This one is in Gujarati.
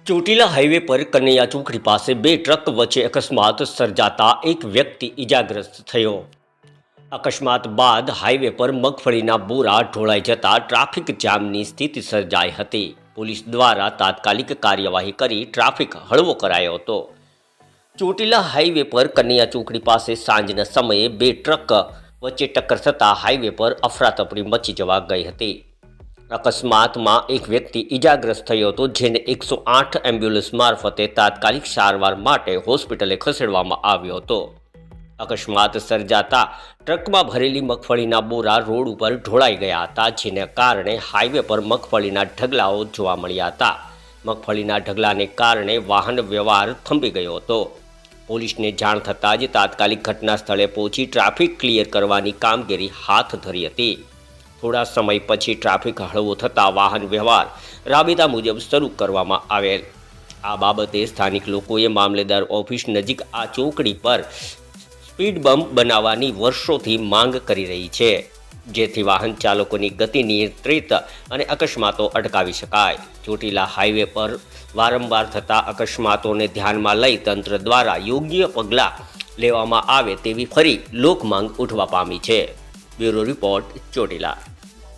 ચોટીલા હાઈવે પર કનૈયા ચોકડી પાસે બે ટ્રક વચ્ચે અકસ્માત સર્જાતા એક વ્યક્તિ ઈજાગ્રસ્ત થયો। અકસ્માત બાદ હાઈવે પર મગફળીના બોરા ઢોળાઈ જતા ટ્રાફિક જામની સ્થિતિ સર્જાઈ હતી। પોલીસ દ્વારા તાત્કાલિક કાર્યવાહી કરી ટ્રાફિક હળવો કરાયો હતો। ચોટીલા હાઈવે પર કનૈયા ચોકડી પાસે સાંજના સમયે બે ટ્રક વચ્ચે ટક્કર થતાં હાઈવે પર અફરાતફરી મચી જવા ગઈ હતી। અકસ્માતમાં એક વ્યક્તિ ઈજાગ્રસ્ત થયો હતો, જેને 108 એમ્બ્યુલન્સ મારફતે તાત્કાલિક સારવાર માટે હોસ્પિટલે ખસેડવામાં આવ્યો હતો। અકસ્માત સર્જાતા ટ્રકમાં ભરેલી મગફળીના બોરા રોડ ઉપર ઢોળાઈ ગયા હતા, જેને કારણે હાઈવે પર મગફળીના ઢગલાઓ જોવા મળ્યા હતા। મગફળીના ઢગલાને કારણે વાહન વ્યવહાર થંભી ગયો હતો। પોલીસને જાણ થતાં જ તાત્કાલિક ઘટના સ્થળે પહોંચી ટ્રાફિક ક્લિયર કરવાની કામગીરી હાથ ધરી હતી। થોડા સમય પછી ટ્રાફિક હળવો થતાં વાહન વ્યવહાર રાબેતા મુજબ શરૂ કરવામાં આવેલ। આ બાબતે સ્થાનિક લોકોએ મામલેદાર ઓફિસ નજીક આ ચોકડી પર સ્પીડ બમ્પ બનાવવાની વર્ષોથી માંગ કરી રહી છે, જેથી વાહન ચાલકોની ગતિ નિયંત્રિત અને અકસ્માતો અટકાવી શકાય। ચોટીલા હાઈવે પર વારંવાર થતા અકસ્માતોને ધ્યાનમાં લઈ તંત્ર દ્વારા યોગ્ય પગલાં લેવામાં આવે તેવી ફરી લોકમાંગ ઉઠવા પામી છે। Bureau report, Chotila.